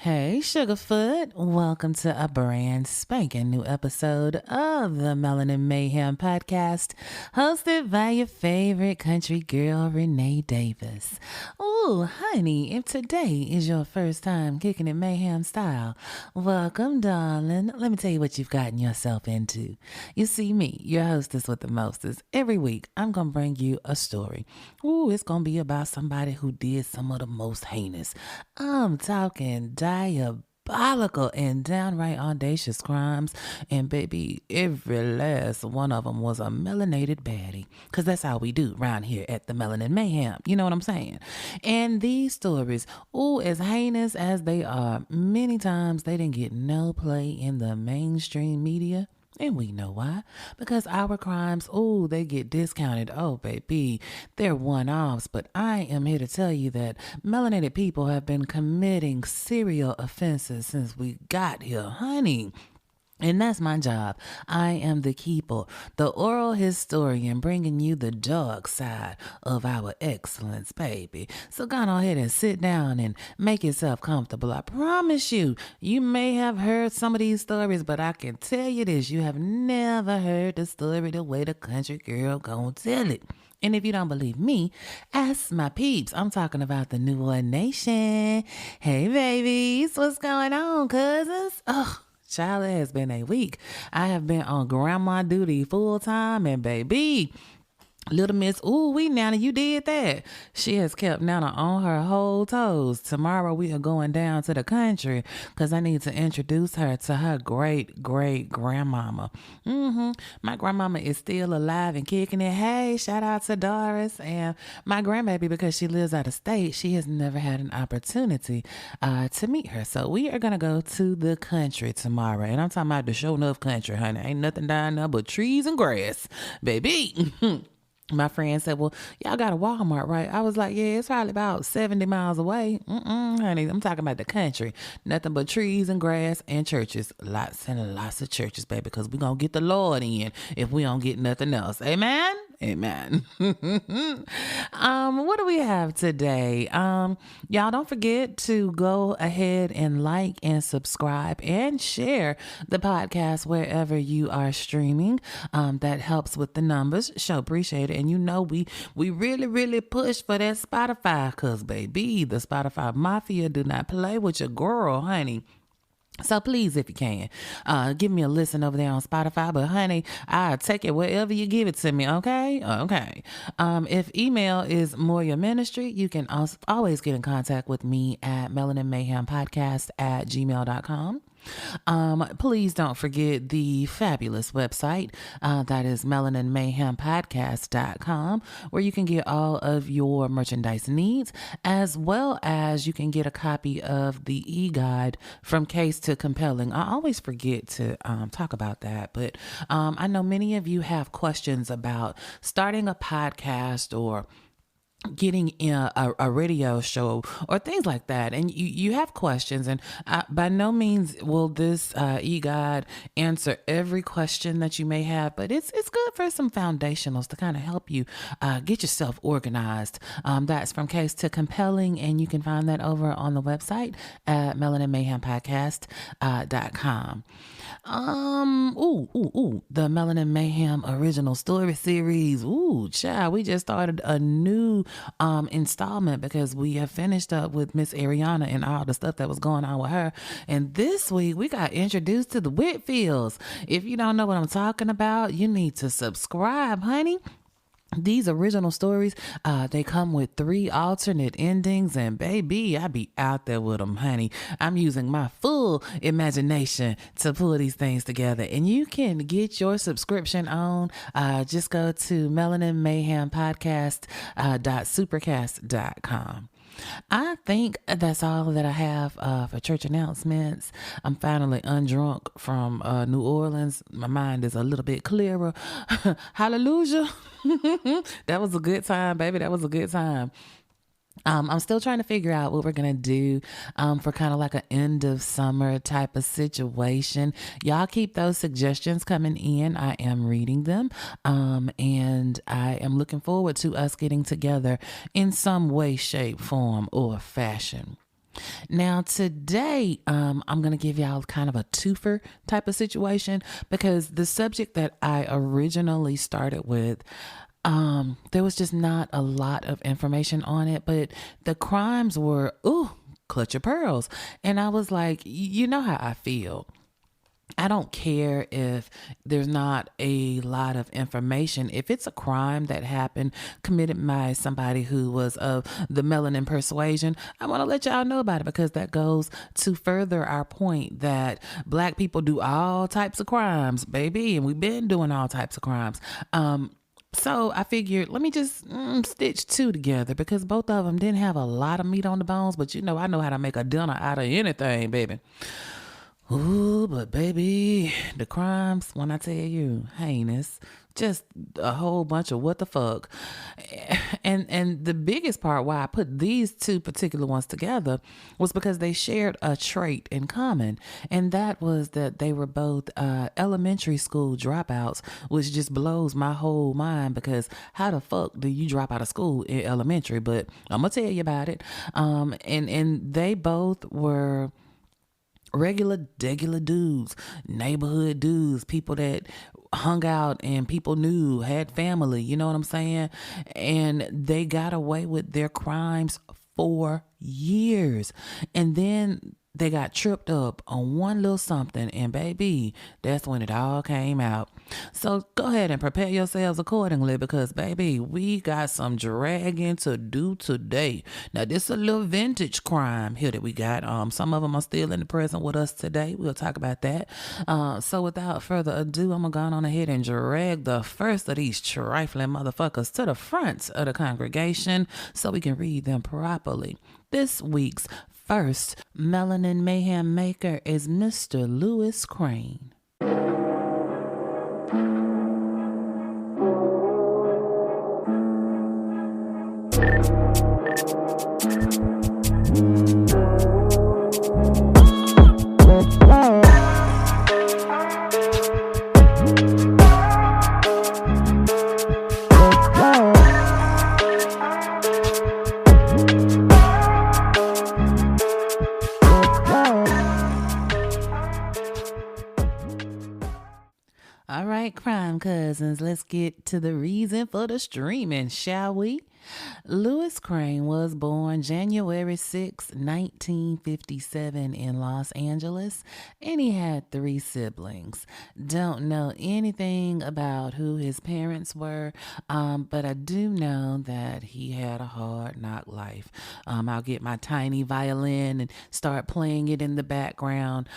Hey, Sugarfoot. Welcome to a brand spanking new episode of the Melanin Mayhem podcast, hosted by your favorite country girl, Renee Davis. Ooh, honey, if today is your first time kicking it mayhem style, welcome, darling. Let me tell you what you've gotten yourself into. You see me, your hostess with the mostest. Every week, I'm going to bring you a story. Ooh, it's going to be about somebody who did some of the most heinous. I'm talking diabolical and downright audacious crimes. And baby, every last one of them was a melanated baddie. Because that's how we do around here at the Melanin Mayhem. You know what I'm saying? And these stories, as heinous as they are, many times they didn't get no play in the mainstream media. And we know why. Because our crimes, they get discounted. Oh, baby, they're one-offs. But I am here to tell you that melanated people have been committing serial offenses since we got here, honey. And that's my job. I am the keeper, the oral historian, bringing you the dark side of our excellence, baby. So go ahead and sit down and make yourself comfortable. I promise you, you may have heard some of these stories, but I can tell you this, you have never heard the story the way the country girl gonna tell it. And if you don't believe me, ask my peeps. I'm talking about the New Orleans Nation. Hey, babies, what's going on, cousins? Child, it has been a week. I have been on grandma duty full time, and baby, little Miss, Nana, you did that. She has kept Nana on her whole toes. Tomorrow we are going down to the country because I need to introduce her to her great-great-grandmama. My grandmama is still alive and kicking it. Hey, shout out to Doris. And my grandbaby, because she lives out of state, she has never had an opportunity to meet her. So we are going to go to the country tomorrow. And I'm talking about the show enough country, honey. Ain't nothing down there but trees and grass, baby. My friend said, well, y'all got a Walmart, right? I was like, yeah, it's probably about 70 miles away. Honey, I'm talking about the country. Nothing but trees and grass and churches. Lots and lots of churches, baby, because we're going to get the Lord in if we don't get nothing else. Amen? Amen. What do we have today? Y'all don't forget to go ahead and like and subscribe and share the podcast wherever you are streaming. That helps with the numbers. Sure, appreciate it. And you know, we really, really push for that Spotify because, baby, the Spotify mafia do not play with your girl, honey. So please, if you can, give me a listen over there on Spotify. But honey, I'll take it wherever you give it to me, okay? Okay. If email is more your ministry, you can always get in contact with me at melaninmayhempodcast@gmail.com. Please don't forget the fabulous website that is melaninmayhempodcast.com, where you can get all of your merchandise needs, as well as you can get a copy of the e-guide From Case to Compelling. I always forget to talk about that, but I know many of you have questions about starting a podcast or getting in a radio show or things like that, and you have questions, and by no means will this e-guide answer every question that you may have, but it's good for some foundationals to kind of help you get yourself organized. That's From Case to Compelling, and you can find that over on the website at melaninmayhempodcast.com. The Melanin Mayhem original story series. Child, we just started a new installment because we have finished up with Miss Ariana and all the stuff that was going on with her. And this week we got introduced to the Whitfields. If you don't know what I'm talking about, you need to subscribe, honey. These original stories, they come with 3 alternate endings, and baby, I be out there with them, honey. I'm using my full imagination to pull these things together, and you can get your subscription on. Just go to melaninmayhempodcast.supercast.com. I think that's all that I have for church announcements. I'm finally undrunk from New Orleans. My mind is a little bit clearer. Hallelujah. That was a good time, baby. That was a good time. I'm still trying to figure out what we're going to do for kind of like an end of summer type of situation. Y'all keep those suggestions coming in. I am reading them. And I am looking forward to us getting together in some way, shape, form, or fashion. Now, today, I'm going to give y'all kind of a twofer type of situation because the subject that I originally started with, there was just not a lot of information on it, but the crimes were, ooh, clutch your pearls. And I was like, you know how I feel. I don't care if there's not a lot of information. If it's a crime that happened, committed by somebody who was of the melanin persuasion, I want to let y'all know about it because that goes to further our point that black people do all types of crimes, baby, and we've been doing all types of crimes. So I figured, let me just stitch two together because both of them didn't have a lot of meat on the bones, but you know, I know how to make a dinner out of anything, baby. Ooh, but baby, the crimes, when I tell you, heinous, just a whole bunch of what the fuck. And the biggest part why I put these two particular ones together was because they shared a trait in common. And that was that they were both elementary school dropouts, which just blows my whole mind because how the fuck do you drop out of school in elementary? But I'm going to tell you about it. And they both were regular dudes, neighborhood dudes, people that hung out and people knew, had family, you know what I'm saying? And they got away with their crimes for years. And then they got tripped up on one little something, and baby, that's when it all came out. So go ahead and prepare yourselves accordingly because, baby, we got some dragging to do today. Now, this is a little vintage crime here that we got. Some of them are still in the present with us today. We'll talk about that. So without further ado, I'm going to go on ahead and drag the first of these trifling motherfuckers to the front of the congregation so we can read them properly. This week's first Melanin Mayhem maker is Mr. Louis Craine. All right, crime cousins, let's get to the reason for the streaming, shall we? Louis Craine was born January 6, 1957 in Los Angeles, and he had 3 siblings. Don't know anything about who his parents were, but I do know that he had a hard knock life. I'll get my tiny violin and start playing it in the background.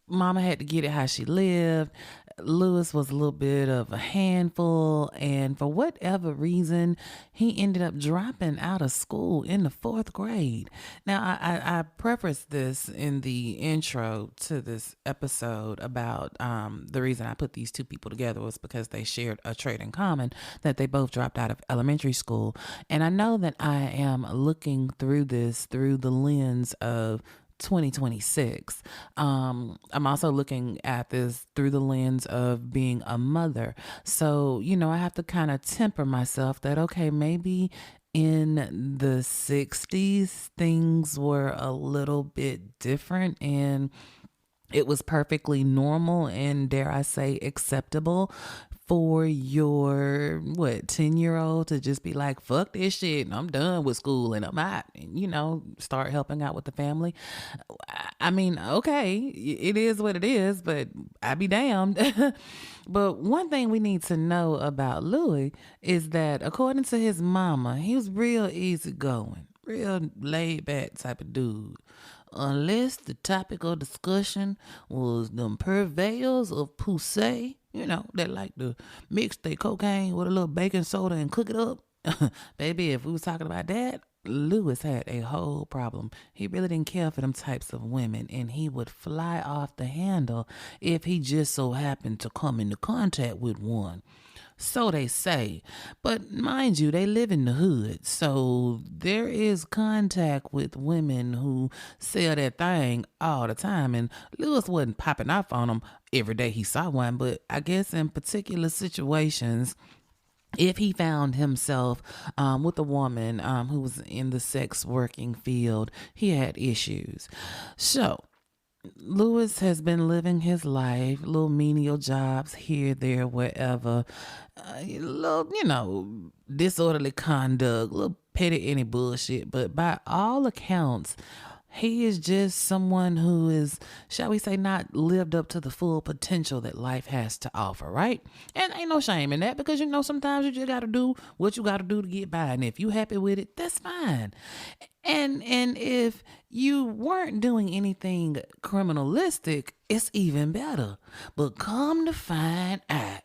Mama had to get it how she lived. Louis was a little bit of a handful, and for whatever reason, he ended up dropping out of school in the 4th grade. Now, I prefaced this in the intro to this episode about the reason I put these two people together was because they shared a trait in common, that they both dropped out of elementary school. And I know that I am looking through this through the lens of 2026. I'm also looking at this through the lens of being a mother. So, you know, I have to kind of temper myself that, okay, maybe in the 60s, things were a little bit different and it was perfectly normal and, dare I say, acceptable for your 10-year-old to just be like, fuck this shit and I'm done with school and I'm out and, you know, start helping out with the family. I mean, okay, it is what it is, but I be damned. But one thing we need to know about Louis is that according to his mama, he was real easygoing, real laid back type of dude. Unless the topic of discussion was them purveyors of Poussey, you know, that like to mix their cocaine with a little baking soda and cook it up. Baby, if we was talking about that, Louis had a whole problem. He really didn't care for them types of women, and he would fly off the handle if he just so happened to come into contact with one. So they say. But mind you, they live in the hood. So there is contact with women who sell that thing all the time. And Lewis wasn't popping off on them every day he saw one. But I guess in particular situations, if he found himself with a woman who was in the sex working field, he had issues. So Lewis has been living his life, little menial jobs here, there, wherever, little, disorderly conduct, little petty any bullshit. But by all accounts, he is just someone who is, shall we say, not lived up to the full potential that life has to offer, right? And ain't no shame in that, because sometimes you just gotta do what you gotta do to get by. And if you happy with it, that's fine. And if you weren't doing anything criminalistic, it's even better. But come to find out,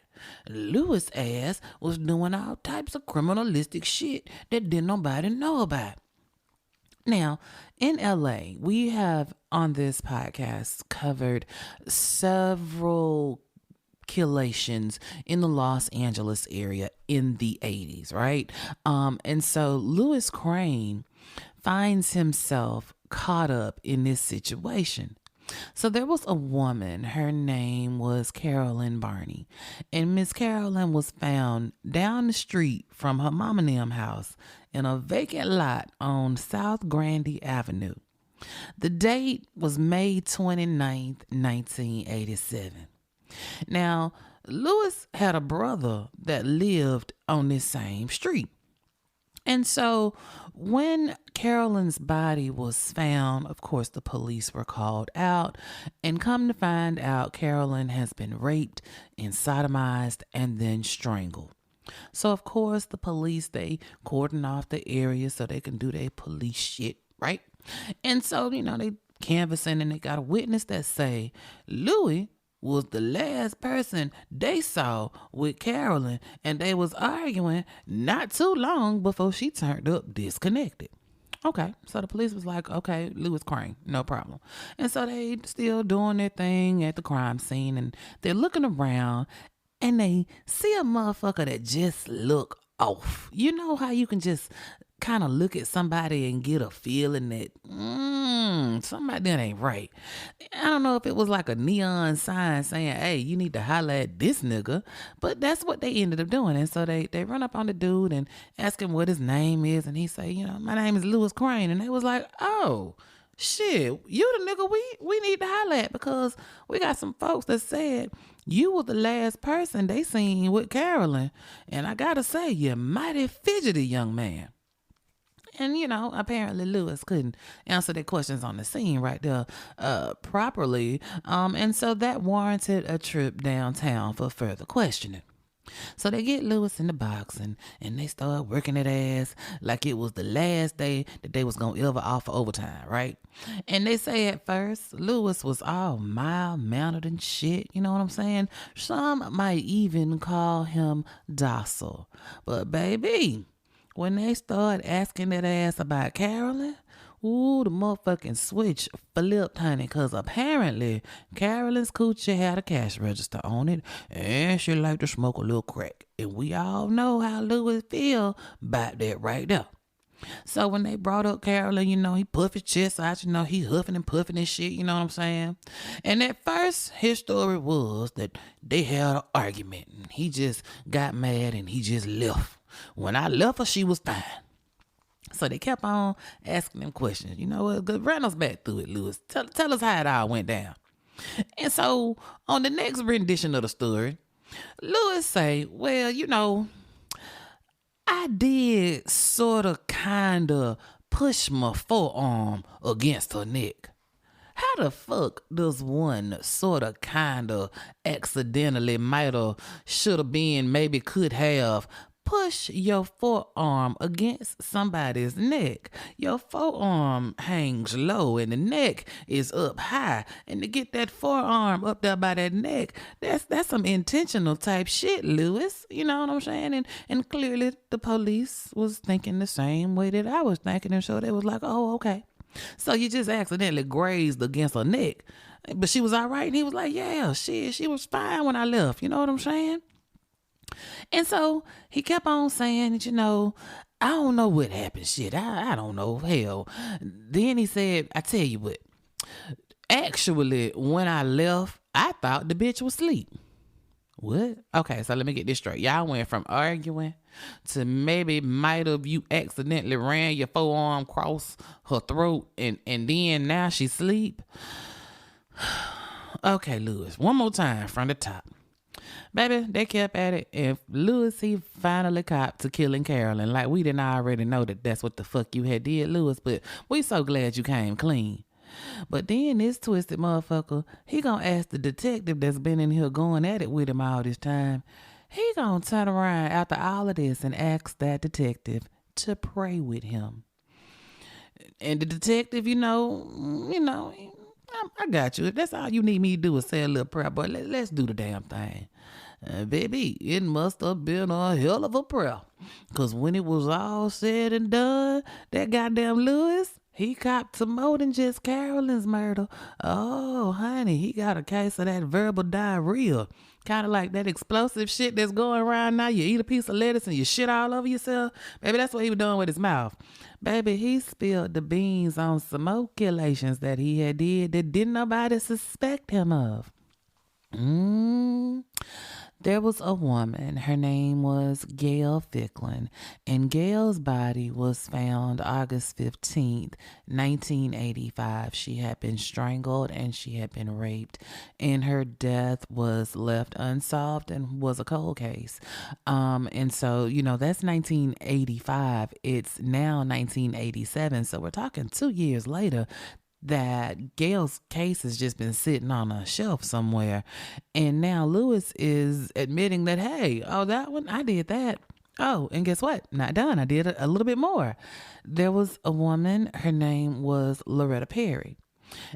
Lewis ass was doing all types of criminalistic shit that didn't nobody know about. Now, in LA, we have on this podcast covered several killations in the Los Angeles area in the 80s, right? And so Lewis Craine finds himself caught up in this situation. So there was a woman, her name was Carolyn Barney, and Miss Carolyn was found down the street from her mama and them house in a vacant lot on South Grandie Avenue. The date was May 29th, 1987. Now, Lewis had a brother that lived on this same street. And so when Carolyn's body was found, of course, the police were called out, and come to find out, Carolyn has been raped and sodomized and then strangled. So, of course, the police, they cordon off the area so they can do their police shit, right? And so, they canvassing, and they got a witness that say Louis was the last person they saw with Carolyn, and they was arguing not too long before she turned up disconnected. Okay, so the police was like, okay, Lewis Craine, no problem. And so they still doing their thing at the crime scene, and they're looking around, and they see a motherfucker that just look off. You know how you can just kind of look at somebody and get a feeling that somebody that ain't right. I don't know if it was like a neon sign saying, hey, you need to holler at this nigga, but that's what they ended up doing. And so they run up on the dude and ask him what his name is, and he say, my name is Lewis Craine. And they was like, oh shit, you the nigga we need to holler at, because we got some folks that said you were the last person they seen with Carolyn, and I gotta say, you're mighty fidgety, young man. And, apparently Lewis couldn't answer their questions on the scene right there properly. And so that warranted a trip downtown for further questioning. So they get Lewis in the box, and they start working that ass like it was the last day that they was going to ever offer overtime, right? And they say at first, Lewis was all mild-mannered and shit, you know what I'm saying? Some might even call him docile. But baby, when they started asking that ass about Carolyn, ooh, the motherfucking switch flipped, honey, because apparently Carolyn's coochie had a cash register on it, and she liked to smoke a little crack. And we all know how Lewis feel about that right there. So when they brought up Carolyn, he puffed his chest out, he huffing and puffing and shit, you know what I'm saying? And at first, his story was that they had an argument, and he just got mad and he just left. When I left her, she was fine. So they kept on asking them questions. You know what? Run us back through it, Lewis. Tell us how it all went down. And so on the next rendition of the story, Lewis say, well, I did sort of kind of push my forearm against her neck. How the fuck does one sort of kind of accidentally might have, should have been, maybe could have push your forearm against somebody's neck? Your forearm hangs low and the neck is up high. And to get that forearm up there by that neck, that's some intentional type shit, Lewis. You know what I'm saying? And clearly the police was thinking the same way that I was thinking. And so they was like, oh, okay. So you just accidentally grazed against her neck. But she was all right. And he was like, yeah, she was fine when I left. You know what I'm saying? And so he kept on saying, I don't know what happened. Shit, I don't know. Hell. Then he said, I tell you what, actually, when I left, I thought the bitch was asleep. What? Okay, so let me get this straight. Y'all went from arguing to maybe might have you accidentally ran your forearm across her throat and then now she sleep. Okay, Lewis, one more time from the top. Baby, they kept at it, and Lewis, he finally copped to killing Carolyn. Like, we didn't already know that that's what the fuck you had did, Lewis, but we so glad you came clean. But then this twisted motherfucker, he gonna ask the detective that's been in here going at it with him all this time, he gonna turn around after all of this and ask that detective to pray with him. And the detective, I got you. If that's all you need me to do is say a little prayer, but let's do the damn thing. Baby, it must have been a hell of a prayer. Because when it was all said and done, that goddamn Lewis, he copped to more than just Carolyn's murder. Oh, honey, he got a case of that verbal diarrhea. Kind of like that explosive shit that's going around now. You eat a piece of lettuce and you shit all over yourself. Baby, that's what he was doing with his mouth. Baby, he spilled the beans on some escalations that he had did that didn't nobody suspect him of. There was a woman. Her name was Gail Ficklin, and Gail's body was found August 15th, 1985. She had been strangled and she had been raped, and her death was left unsolved and was a cold case. And so, that's 1985. It's now 1987. So we're talking 2 years later that Gail's case has just been sitting on a shelf somewhere. And now Lewis is admitting that, hey, that one, I did that. Oh, and guess what? Not done. I did a little bit more. There was a woman, her name was Loretta Perry.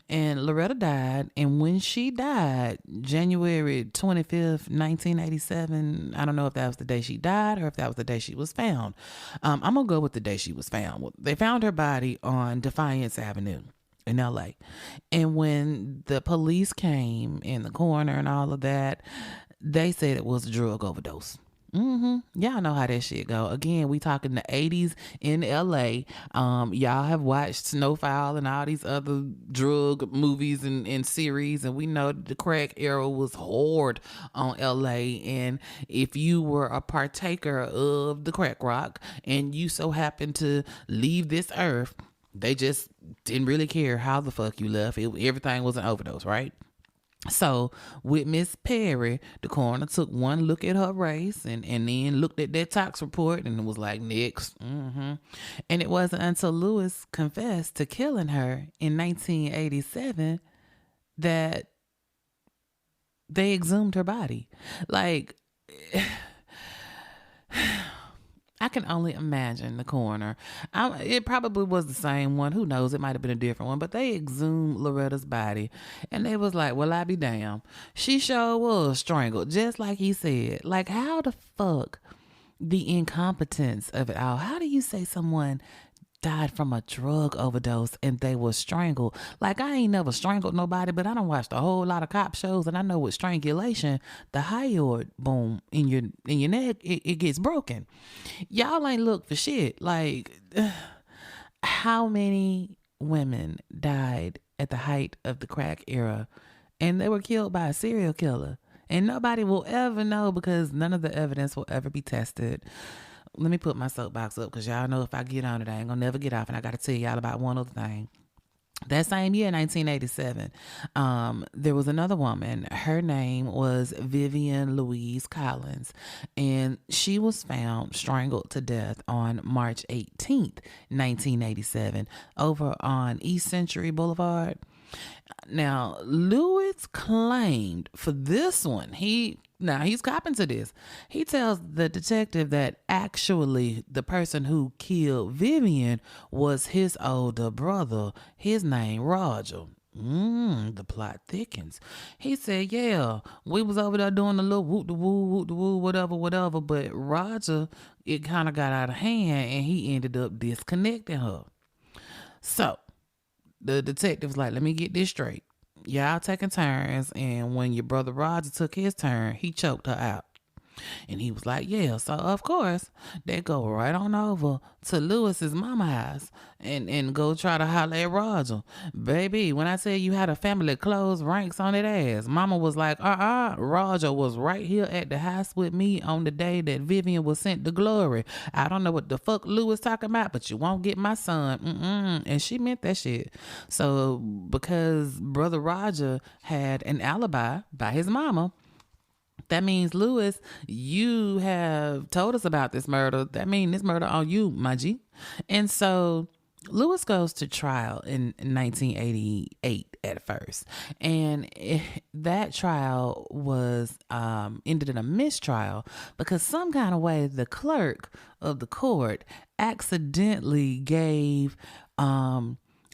And Loretta died, and when she died, January 25th, 1987, I don't know if that was the day she died or if that was the day she was found. I'm going to go with the day she was found. Well, they found her body on Defiance Avenue in LA. And when the police came in the coroner and all of that, they said it was a drug overdose. Y'all know how that shit go. Again, we talking the 80s in LA. Y'all have watched Snowfall and all these other drug movies and series, and we know the crack era was hard on LA. And if you were a partaker of the crack rock and you so happened to leave this earth, they just didn't really care how the fuck you left. Everything was an overdose, right? So with Miss Perry, the coroner took one look at her race and then looked at that tox report and was like, next. And it wasn't until Lewis confessed to killing her in 1987 that they exhumed her body. Like... I can only imagine the coroner. It probably was the same one. Who knows? It might have been a different one. But they exhumed Loretta's body. And they was like, well, I be damned. She sure was strangled, just like he said. Like, how the fuck the incompetence of it all? How do you say someone died from a drug overdose and they were strangled? Like, I ain't never strangled nobody, but I done watched a whole lot of cop shows, and I know with strangulation, the hyoid bone in your neck, it gets broken. Y'all ain't look for shit. Like, how many women died at the height of the crack era and they were killed by a serial killer? And nobody will ever know because none of the evidence will ever be tested. Let me put my soapbox up because y'all know if I get on it, I ain't gonna never get off. And I got to tell y'all about one other thing. That same year, 1987, there was another woman. Her name was Vivian Louise Collins, and she was found strangled to death on March 18th, 1987, over on East Century Boulevard. Now, Lewis claimed for this one, he's copping to this. He tells the detective that actually the person who killed Vivian was his older brother. His name Roger. The plot thickens. He said, yeah, we was over there doing a little whoop-de-woo, whatever, but Roger, it kind of got out of hand and he ended up disconnecting her. So, the detective's like, let me get this straight. Y'all taking turns, and when your brother Roger took his turn, he choked her out. And he was like, yeah. So of course they go right on over to Lewis's mama house and go try to holler at Roger. Baby, when I tell you how the family closed ranks on that ass, mama was like, Roger was right here at the house with me on the day that Vivian was sent to glory. I don't know what the fuck Lewis talking about, but you won't get my son. And she meant that shit. So because brother Roger had an alibi by his mama, that means, Lewis, you have told us about this murder. That means this murder on you, my G. And so Lewis goes to trial in 1988 at first. And that trial was ended in a mistrial because some kind of way the clerk of the court accidentally gave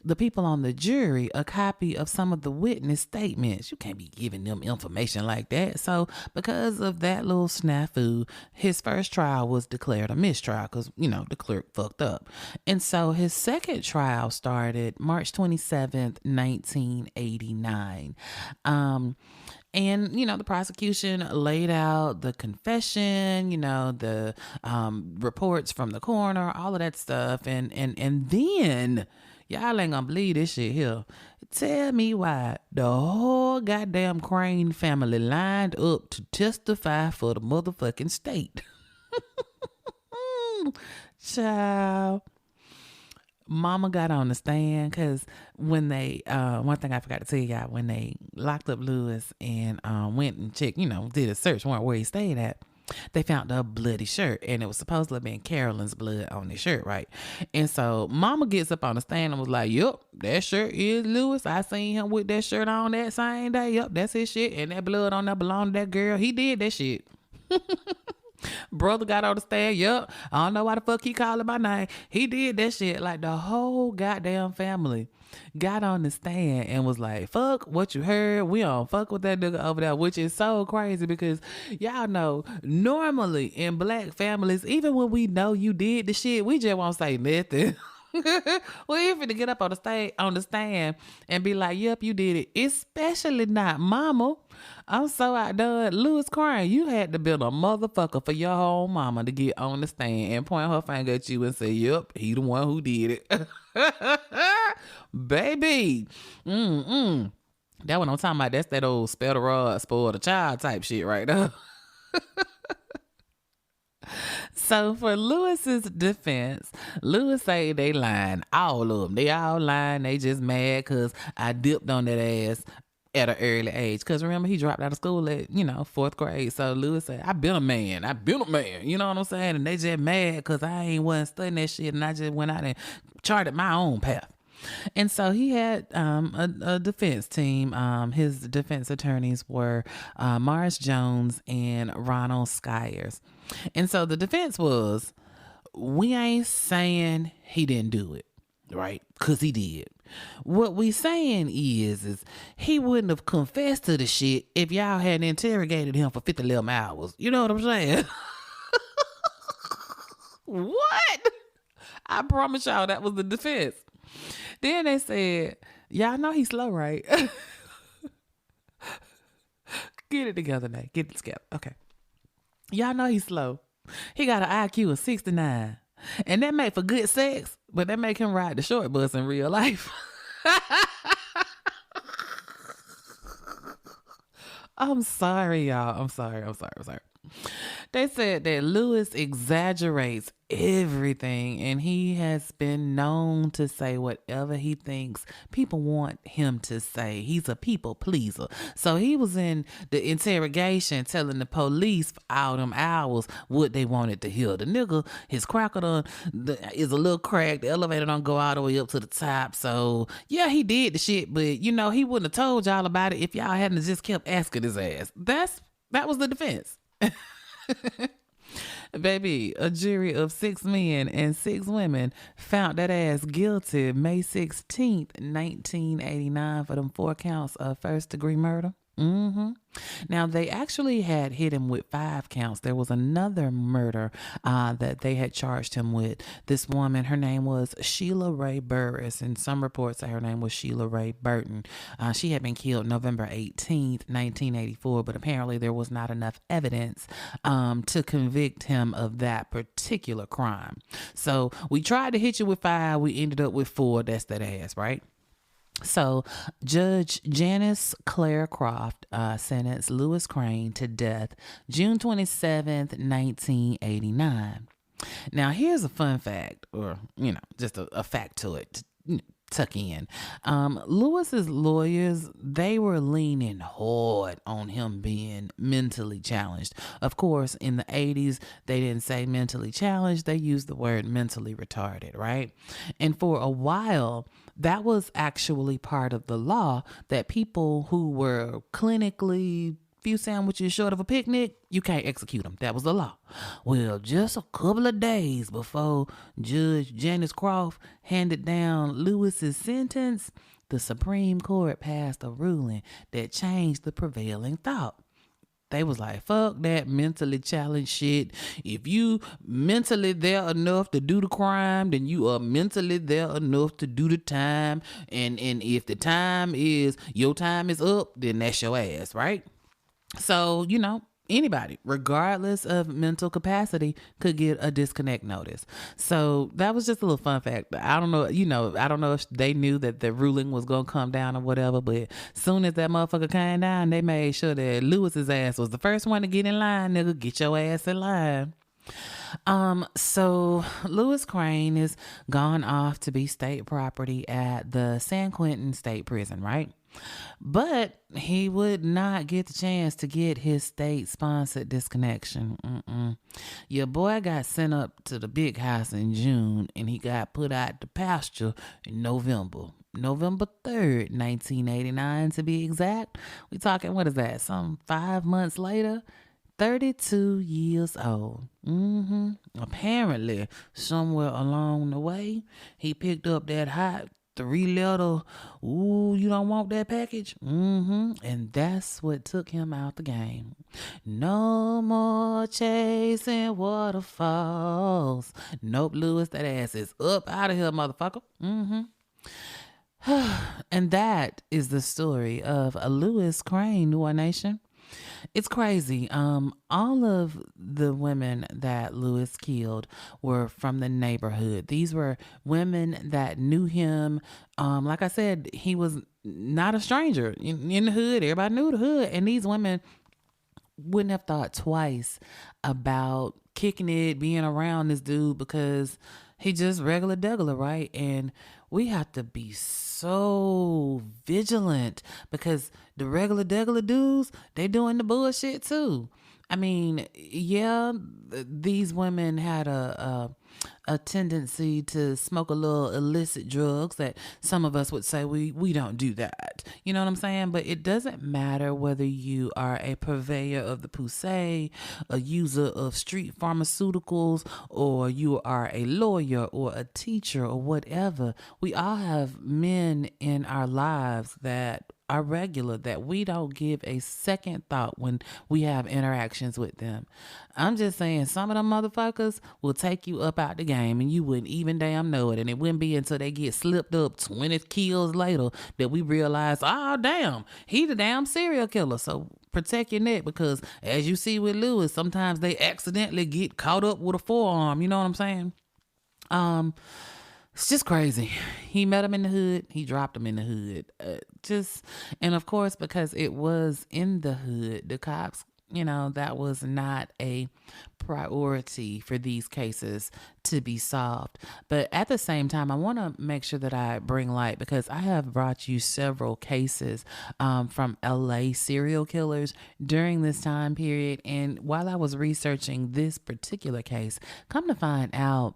the people on the jury a copy of some of the witness statements. You can't be giving them information like that. So because of that little snafu, his first trial was declared a mistrial because, the clerk fucked up. And so his second trial started March 27th, 1989. And, the prosecution laid out the confession, the reports from the coroner, all of that stuff. And then y'all ain't gonna believe this shit here. Tell me why the whole goddamn Craine family lined up to testify for the motherfucking state. Child. Mama got on the stand because when they, one thing I forgot to tell y'all, when they locked up Lewis and went and checked, did a search warrant where he stayed at, they found a bloody shirt, and it was supposed to have been Carolyn's blood on the shirt, right? And so Mama gets up on the stand and was like, yep, that shirt is Lewis. I seen him with that shirt on that same day. Yep, that's his shit. And that blood on there belonged to that girl. He did that shit. Brother got on the stand. Yep, I don't know why the fuck he calling my name. He did that shit. Like the whole goddamn family got on the stand and was like, fuck what you heard. We don't fuck with that nigga over there, which is so crazy because y'all know normally in black families, even when we know you did the shit, we just won't say nothing. We even to get up on the stand and be like, yep, you did it. Especially not mama. I'm so outdone. Lewis Craine, you had to build a motherfucker for your whole mama to get on the stand and point her finger at you and say, yep, he the one who did it. Baby. That what I'm talking about. That's that old spell the rod, spoil the child type shit right there. So for Lewis's defense, Lewis say they lying. All of them. They all lying. They just mad because I dipped on that ass at an early age. Because remember, he dropped out of school at, 4th grade. So Lewis said, I been a man. You know what I'm saying? And they just mad because I wasn't studying that shit. And I just went out and charted my own path. And so he had a defense team. His defense attorneys were Morris Jones and Ronald Skyers. And so the defense was, we ain't saying he didn't do it, right? Because he did. What we saying is he wouldn't have confessed to the shit if y'all hadn't interrogated him for 50 hours. You know what I'm saying? What? I promise y'all that was the defense. Then they said, y'all know he's slow, right? Get it together now. Get it together. Okay. Y'all know he's slow. He got an IQ of 69. And that make for good sex, but that make him ride the short bus in real life. I'm sorry, y'all. I'm sorry. They said that Lewis exaggerates everything, and he has been known to say whatever he thinks people want him to say. He's a people pleaser. So he was in the interrogation telling the police for all them hours what they wanted to hear. The nigga, his cracker is a little cracked. The elevator don't go all the way up to the top. So yeah, he did the shit, but he wouldn't have told y'all about it if y'all hadn't just kept asking his ass. That was the defense. Baby, a jury of 6 men and 6 women found that ass guilty May 16th, 1989 for them 4 counts of first-degree murder. hmm Now, they actually had hit him with 5 counts. There was another murder that they had charged him with. This woman, her name was Sheila Ray Burris, and some reports say her name was Sheila Ray Burton. She had been killed November 18th, 1984, but apparently there was not enough evidence to convict him of that particular crime. So we tried to hit you with 5. We ended up with 4. That's that ass, right? So, Judge Janice Claire Croft sentenced Lewis Craine to death June 27th, 1989. Now, here's a fun fact, or, just a fact to it. Tuck in. Lewis's lawyers, they were leaning hard on him being mentally challenged. Of course, in the 80s, they didn't say mentally challenged. They used the word mentally retarded, right? And for a while, that was actually part of the law, that people who were clinically few sandwiches short of a picnic, you can't execute them. That was the law. Well, just a couple of days before Judge Janice Croft handed down Lewis's sentence, the Supreme Court passed a ruling that changed the prevailing thought. They was like, fuck that mentally challenged shit. If you mentally there enough to do the crime, then you are mentally there enough to do the time. And if the time is, your time is up, then that's your ass, right? So, anybody, regardless of mental capacity, could get a disconnect notice. So that was just a little fun fact. I don't know, I don't know if they knew that the ruling was going to come down or whatever, but soon as that motherfucker came down, they made sure that Lewis's ass was the first one to get in line, nigga. Get your ass in line. So Lewis Craine is gone off to be state property at the San Quentin State Prison, right? But he would not get the chance to get his state-sponsored disconnection. Your boy got sent up to the big house in June, and he got put out to pasture in November. November 3rd, 1989 to be exact. We talking, what is that, some 5 months later? 32 years old. Apparently, somewhere along the way, he picked up that hot 3-letter, ooh, you don't want that package? And that's what took him out the game. No more chasing waterfalls. Nope, Lewis, that ass is up out of here, motherfucker. And that is the story of Lewis Craine, New Orleans Nation. It's crazy. All of the women that Lewis killed were from the neighborhood. These were women that knew him. Like I said, he was not a stranger in the hood. Everybody knew the hood. And these women wouldn't have thought twice about kicking it, being around this dude, because he just regular degular, right? And we have to be so vigilant, because the regular degular dudes, they doing the bullshit too. I mean, yeah, these women had a tendency to smoke a little illicit drugs that some of us would say we don't do that. You know what I'm saying? But it doesn't matter whether you are a purveyor of the poussey, a user of street pharmaceuticals, or you are a lawyer or a teacher or whatever. We all have men in our lives that are regular, that we don't give a second thought when we have interactions with them. I'm just saying, some of them motherfuckers will take you up out the game and you wouldn't even damn know it. And it wouldn't be until they get slipped up 20 kills later that we realize, oh damn, he the damn serial killer. So protect your neck, because as you see with Lewis, sometimes they accidentally get caught up with a forearm. You know what I'm saying? It's just crazy. He met him in the hood. He dropped him in the hood. And of course, because it was in the hood, the cops, that was not a priority for these cases to be solved. But at the same time, I want to make sure that I bring light, because I have brought you several cases from LA serial killers during this time period. And while I was researching this particular case, come to find out,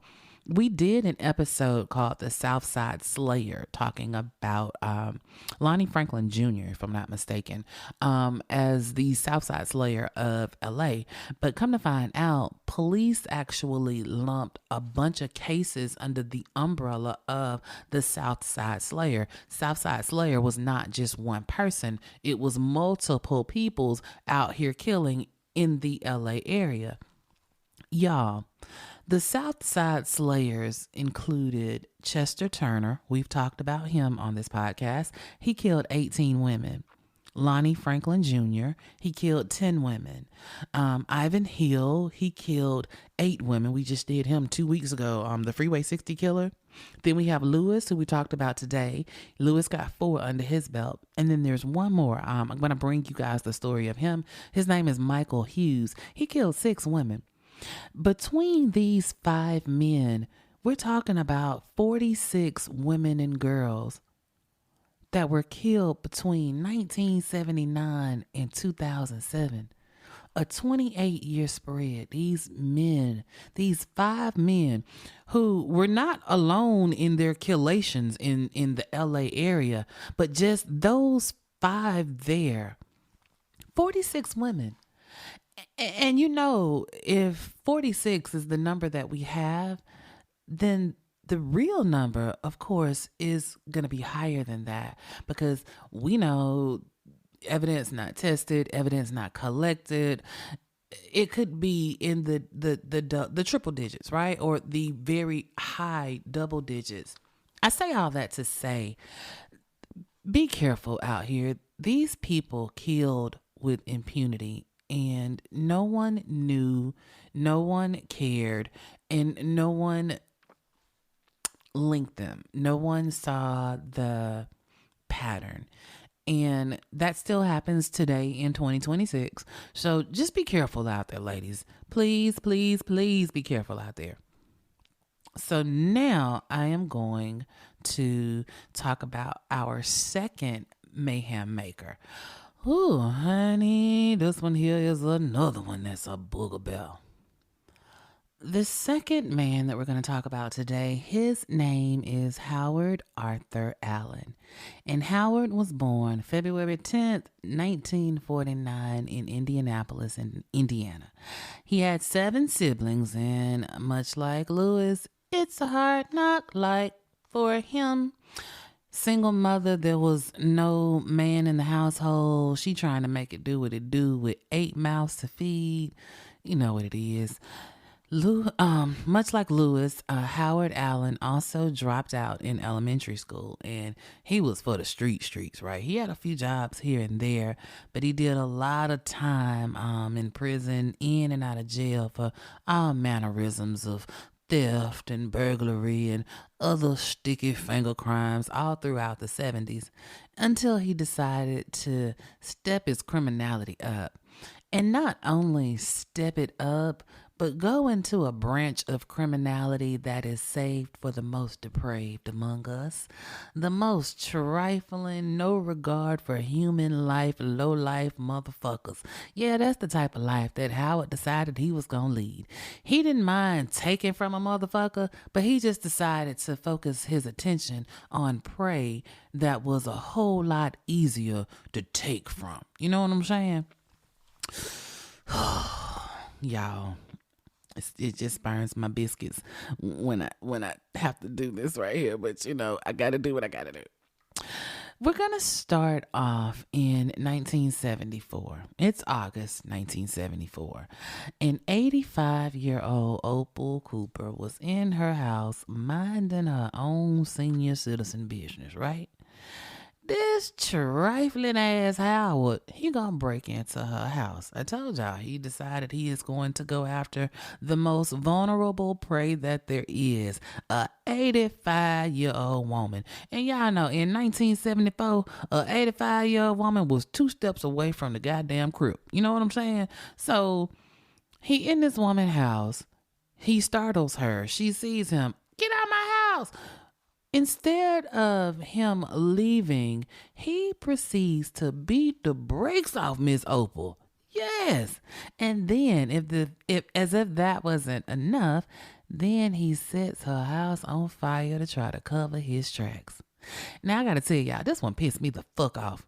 We did an episode called The Southside Slayer, talking about Lonnie Franklin Jr., if I'm not mistaken, as the Southside Slayer of LA. But come to find out, police actually lumped a bunch of cases under the umbrella of the Southside Slayer. Southside Slayer was not just one person, it was multiple peoples out here killing in the LA area. Y'all, the Southside Slayers included Chester Turner. We've talked about him on this podcast. He killed 18 women. Lonnie Franklin Jr., he killed 10 women. Ivan Hill, he killed 8 women. We just did him 2 weeks ago, the Freeway 60 killer. Then we have Lewis, who we talked about today. Lewis got 4 under his belt. And then there's one more. I'm going to bring you guys the story of him. His name is Michael Hughes. He killed 6 women. Between these 5 men, we're talking about 46 women and girls that were killed between 1979 and 2007. A 28-year spread. These men, these 5 men who were not alone in their killations in the LA area, but just those 5 there. 46 women. And you know, if 46 is the number that we have, then the real number, of course, is going to be higher than that, because we know evidence not tested, evidence not collected. It could be in the triple digits, right? Or the very high double digits. I say all that to say, be careful out here. These people killed with impunity. And no one knew, no one cared, and no one linked them. No one saw the pattern. And that still happens today in 2026. So just be careful out there, ladies. Please, please, please be careful out there. So now I am going to talk about our second mayhem maker. Ooh, honey, this one here is another one that's a booger bell. The second man that we're going to talk about today, his name is Howard Arthur Allen. And Howard was born February 10th, 1949 in Indianapolis, in Indiana. He had 7 siblings, and much like Lewis, it's a hard knock life for him. Single mother, there was no man in the household. She trying to make it do what it do with 8 mouths to feed. You know what it is. Much like Lewis, Howard Allen also dropped out in elementary school, and he was for the streets, right? He had a few jobs here and there, but he did a lot of time in prison, in and out of jail for all mannerisms of theft and burglary and other sticky finger crimes all throughout the 70s, until he decided to step his criminality up. And not only step it up, but go into a branch of criminality that is saved for the most depraved among us, the most trifling, no regard for human life, low-life motherfuckers. Yeah, that's the type of life that Howard decided he was going to lead. He didn't mind taking from a motherfucker, but he just decided to focus his attention on prey that was a whole lot easier to take from. You know what I'm saying? Y'all, it just burns my biscuits when I have to do this right here, but you know, I gotta do what I gotta do. We're gonna start off in 1974. It's August 1974. An 85-year-old Opal Cooper was in her house minding her own senior citizen business, right? This trifling ass Howard, he gonna break into her house. I told y'all, he decided he is going to go after the most vulnerable prey that there is, a 85-year-old woman. And y'all know, in 1974, a 85-year-old woman was 2 steps away from the goddamn crib. You know what I'm saying? So he in this woman's house, he startles her. She sees him. Get out of my house. Instead of him leaving, he proceeds to beat the brakes off Miss Opal. Yes. And then, if as if that wasn't enough, Then he sets her house on fire to try to cover his tracks. Now I gotta tell y'all, this one pissed me the fuck off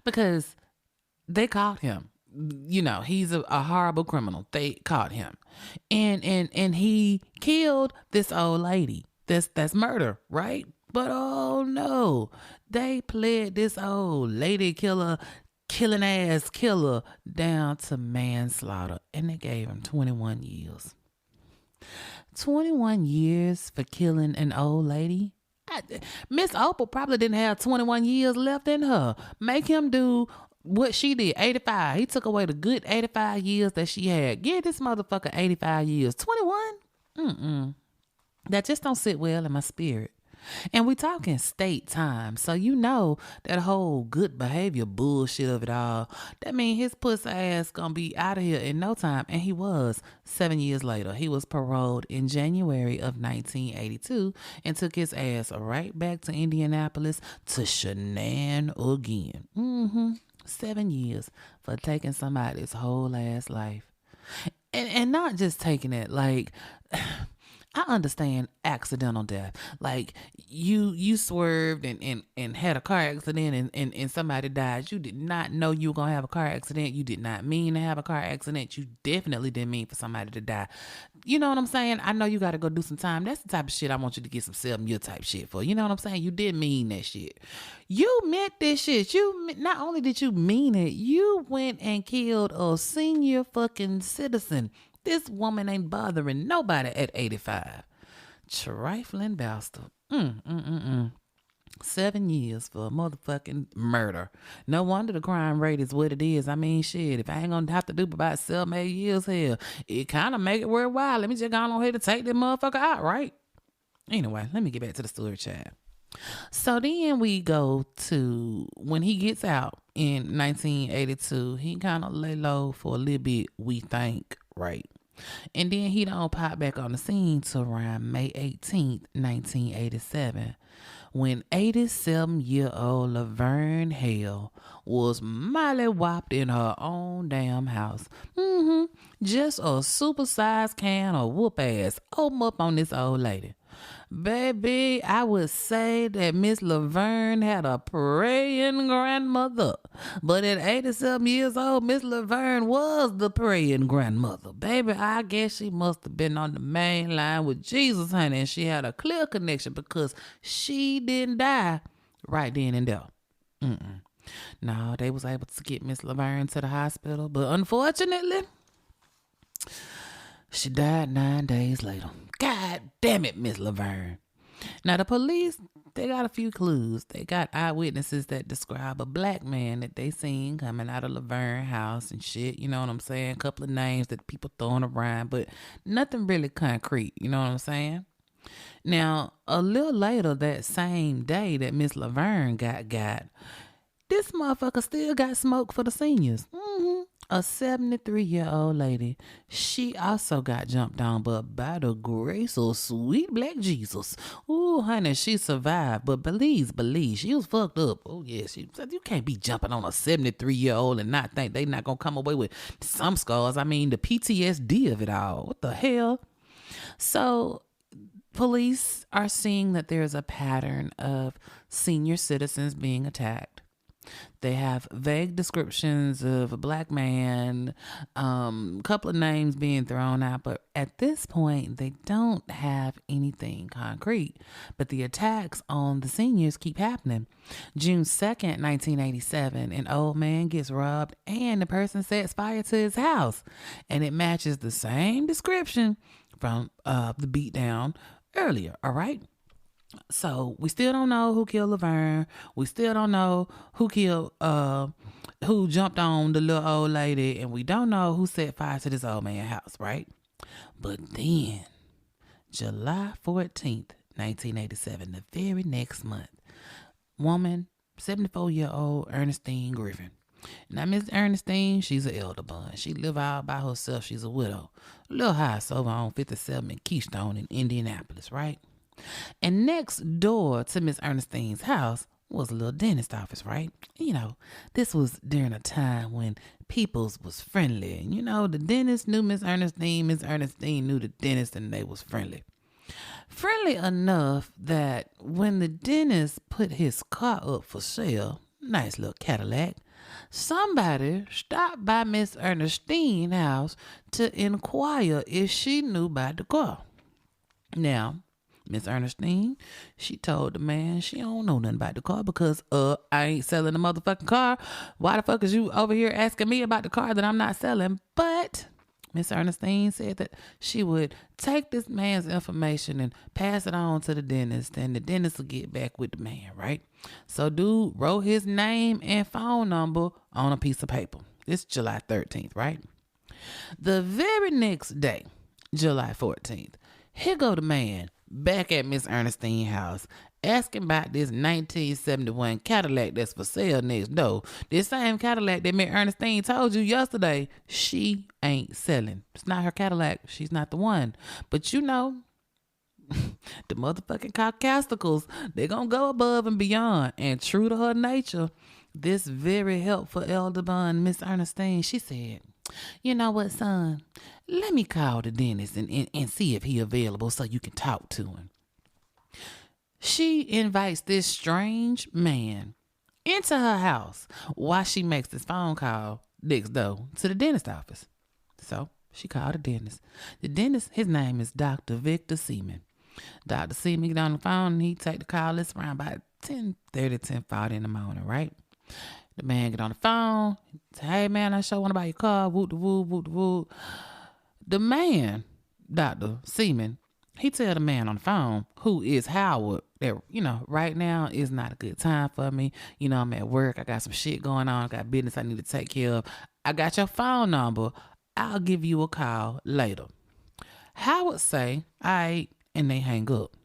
because they caught him. You know, he's a horrible criminal. They caught him. And he killed this old lady. That's murder, right? But oh no. They pled this old lady killer, killing ass killer down to manslaughter. And they gave him 21 years. 21 years for killing an old lady? Miss Opal probably didn't have 21 years left in her. Make him do what she did, 85. He took away the good 85 years that she had. Give this motherfucker 85 years. 21? That just don't sit well in my spirit. And we talking state time. So you know that whole good behavior bullshit of it all. That mean his pussy ass gonna be out of here in no time. And he was. 7 years later, he was paroled in January of 1982 and took his ass right back to Indianapolis to shenan again. 7 years for taking somebody's whole ass life. And not just taking it, like... I understand accidental death. Like you swerved and had a car accident and somebody died. You did not know you were going to have a car accident. You did not mean to have a car accident. You definitely didn't mean for somebody to die. You know what I'm saying? I know you got to go do some time. That's the type of shit I want you to get some 7 year type shit for. You know what I'm saying? You did mean that shit. You meant this shit. Not only did you mean it, you went and killed a senior fucking citizen. This woman ain't bothering nobody at 85. Trifling bastard. 7 years for a motherfucking murder. No wonder the crime rate is what it is. I mean, shit, if I ain't gonna have to do about 7, 8 years, hell, it kind of make it worthwhile. Let me just go on ahead and take this motherfucker out, right? Anyway, let me get back to the story, child. So then we go to when he gets out in 1982, he kind of lay low for a little bit, we think, right? And then he don't pop back on the scene till around May 18th, 1987, when 87-year-old Laverne Hale was mollywopped in her own damn house. Just a supersized can of whoop ass. Open up on this old lady. Baby, I would say that Miss Laverne had a praying grandmother. But at 87 years old, Miss Laverne was the praying grandmother. Baby, I guess she must have been on the main line with Jesus, honey. And she had a clear connection because she didn't die right then and there. No, they was able to get Miss Laverne to the hospital. But unfortunately, she died 9 days later. God damn it, Miss Laverne. Now, the police, they got a few clues. They got eyewitnesses that describe a black man that they seen coming out of Laverne house and shit. You know what I'm saying? A couple of names that people throwing around, but nothing really concrete. You know what I'm saying? Now, a little later that same day that Miss Laverne got, this motherfucker still got smoke for the seniors. A 73-year-old lady, she also got jumped on, but by the grace of sweet black Jesus. Ooh, honey, she survived, but believe, she was fucked up. Oh, yeah, you can't be jumping on a 73-year-old and not think they not gonna come away with some scars. I mean, the PTSD of it all. What the hell? So, police are seeing that there's a pattern of senior citizens being attacked. They have vague descriptions of a black man, couple of names being thrown out, but at this point, they don't have anything concrete. But the attacks on the seniors keep happening. June 2nd, 1987, an old man gets robbed and the person sets fire to his house. And it matches the same description from the beatdown earlier, all right? So we still don't know who killed Laverne. We still don't know who jumped on the little old lady, and we don't know who set fire to this old man's house, right? But then, July 14th, 1987, the very next month, woman, 74-year-old Ernestine Griffin. Now, Miss Ernestine, she's an elder bun. She live out by herself. She's a widow. A little house over on 57 and Keystone in Indianapolis, right? And next door to Miss Ernestine's house was a little dentist office, right? This was during a time when peoples was friendly. The dentist knew Miss Ernestine knew the dentist, and they was friendly. Friendly enough that when the dentist put his car up for sale, nice little Cadillac, somebody stopped by Miss Ernestine's house to inquire if she knew about the car. Now, Miss Ernestine, she told the man she don't know nothing about the car because I ain't selling the motherfucking car. Why the fuck is you over here asking me about the car that I'm not selling? But Miss Ernestine said that she would take this man's information and pass it on to the dentist, and the dentist will get back with the man, right? So dude wrote his name and phone number on a piece of paper. It's July 13th, right? The very next day, July 14th, here go the man back at Miss Ernestine's house, asking about this 1971 Cadillac that's for sale next door. This same Cadillac that Miss Ernestine told you yesterday she ain't selling. It's not her Cadillac. She's not the one. But the motherfucking caucasticals, they're gonna go above and beyond. And true to her nature, this very helpful elder bun, Miss Ernestine, she said, "You know what, son? Let me call the dentist and see if he available so you can talk to him." She invites this strange man into her house while she makes this phone call next door to the dentist office. So she called the dentist. The dentist, his name is Dr. Victor Seaman. Dr. Seaman get on the phone and he take the call. It's around about 10:30, 10:40 in the morning, right? The man get on the phone. Say, "Hey man, I sure want to buy your car." Whoop the whoop, whoop the whoop. The man, Dr. Seaman, he tell the man on the phone, who is Howard, that, right now is not a good time for me. I'm at work. I got some shit going on. I got business I need to take care of. I got your phone number. I'll give you a call later. Howard say, "All right," and they hang up.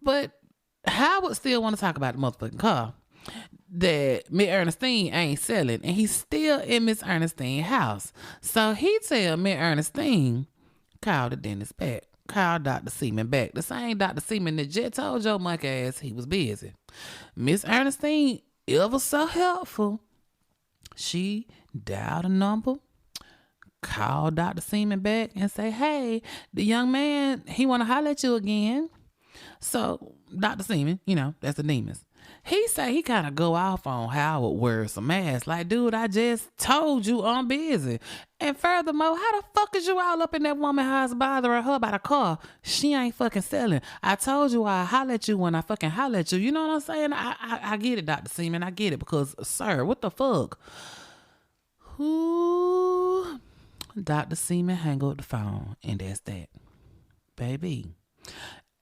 But Howard still want to talk about the motherfucking car that Miss Ernestine ain't selling, and he's still in Miss Ernestine's house. So he tell Miss Ernestine, call the dentist back. Call Dr. Seaman back. The same Dr. Seaman that just told your monkey ass he was busy. Miss Ernestine, ever so helpful, she dialed a number, called Dr. Seaman back and say, "Hey, the young man, he want to holler at you again." So Dr. Seaman, that's the demons. He say he kind of go off on Howard wearing some ass. Like, "Dude, I just told you I'm busy. And furthermore, how the fuck is you all up in that woman's house bothering her about a car? She ain't fucking selling. I told you I holler at you when I fucking holler at you." You know what I'm saying? I get it, Dr. Seaman. I get it because, sir, what the fuck? Who? Dr. Seaman hang up the phone, and that's that. Baby,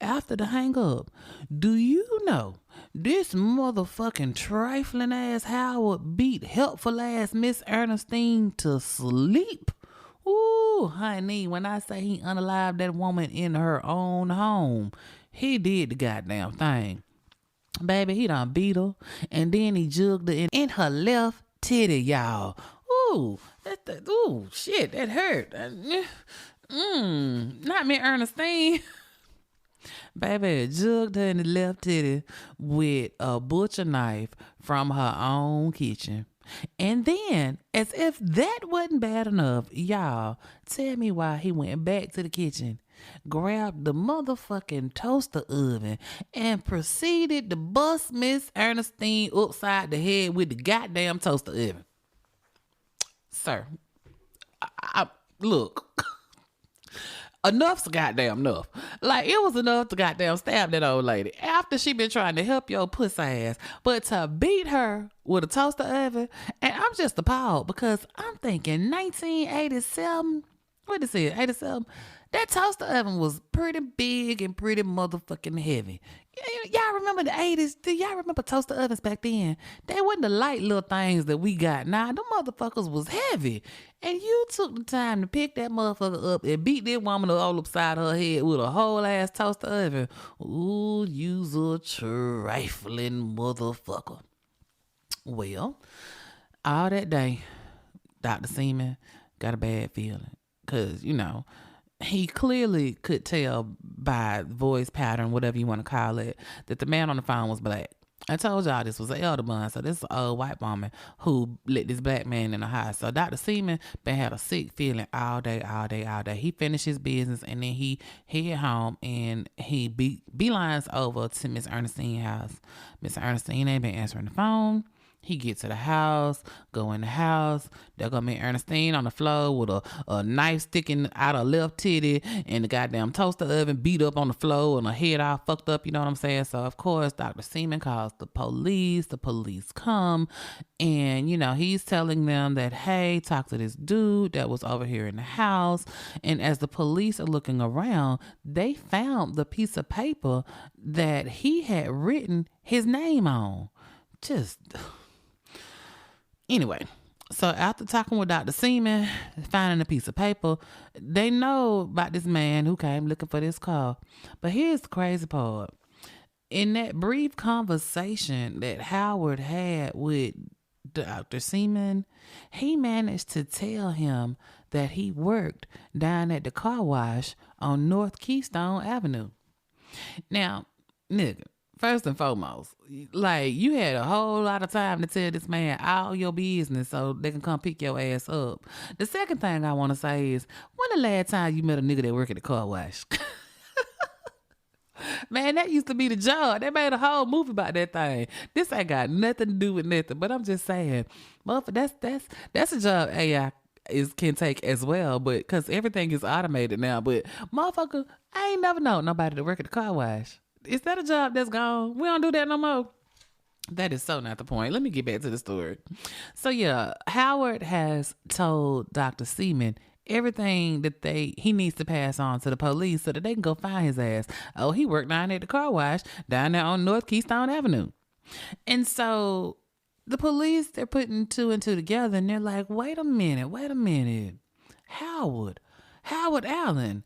after the hang up, do you know this motherfucking trifling ass Howard beat helpful ass Miss Ernestine to sleep? Ooh, honey, when I say he unalived that woman in her own home, he did the goddamn thing. Baby, he done beat her, and then he jugged her in her left titty, y'all. Ooh, ooh, shit, that hurt. Not Miss Ernestine. Baby jugged her in the left titty with a butcher knife from her own kitchen. And then, as if that wasn't bad enough, y'all, tell me why he went back to the kitchen, grabbed the motherfucking toaster oven, and proceeded to bust Miss Ernestine upside the head with the goddamn toaster oven. Sir, look. Enough's goddamn enough. Like, it was enough to goddamn stab that old lady after she been trying to help your pussy ass. But to beat her with a toaster oven, and I'm just appalled because I'm thinking 1987, what is it, 87? That toaster oven was pretty big and pretty motherfucking heavy. Y'all remember the 80s? Do y'all remember toaster ovens back then? They wasn't the light little things that we got now. Them motherfuckers was heavy. And you took the time to pick that motherfucker up and beat that woman all upside her head with a whole ass toaster oven. Ooh, you's a trifling motherfucker. Well, all that day, Dr. Seaman got a bad feeling. Because, he clearly could tell by voice pattern, whatever you want to call it, that the man on the phone was black. I told y'all this was an elder bun. So this is an old white woman who let this black man in the house. So Dr. Seaman been had a sick feeling all day, all day, all day. He finished his business and then he head home and he beelines over to Miss Ernestine's house. Miss Ernestine ain't been answering the phone. He get to the house, go in the house. There go Miss Ernestine on the floor with a knife sticking out her left titty and the goddamn toaster oven beat up on the floor and her head all fucked up, you know what I'm saying? So, of course, Dr. Seaman calls the police. The police come and, he's telling them that, hey, talk to this dude that was over here in the house. And as the police are looking around, they found the piece of paper that he had written his name on. Anyway, so after talking with Dr. Seaman, finding a piece of paper, they know about this man who came looking for this car. But here's the crazy part. In that brief conversation that Howard had with Dr. Seaman, he managed to tell him that he worked down at the car wash on North Keystone Avenue. Now, nigga, first and foremost, like, you had a whole lot of time to tell this man all your business so they can come pick your ass up. The second thing I want to say is, when the last time you met a nigga that work at the car wash? Man, that used to be the job. They made a whole movie about that thing. This ain't got nothing to do with nothing. But I'm just saying, motherfucker, that's a job AI can take as well, but because everything is automated now. But motherfucker, I ain't never known nobody to work at the car wash. Is that a job that's gone? We don't do that no more. That is so not the point. Let me get back to the story. So yeah, Howard has told Dr. Seaman everything that he needs to pass on to the police so that they can go find his ass. Oh, he worked down at the car wash down there on North Keystone Avenue. And so the police, they're putting two and two together and they're like, wait a minute. Howard Allen.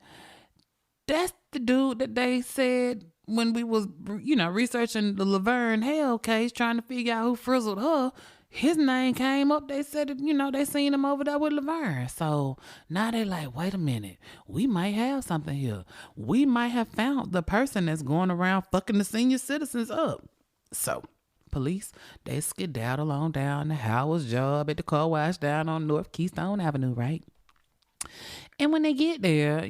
That's the dude that they said when we was, researching the Laverne Hale case, trying to figure out who frizzled her. His name came up. They said, they seen him over there with Laverne. So now they like, wait a minute. We might have something here. We might have found the person that's going around fucking the senior citizens up. So police, they skedaddle on down to Howard's job at the car wash down on North Keystone Avenue, right? And when they get there,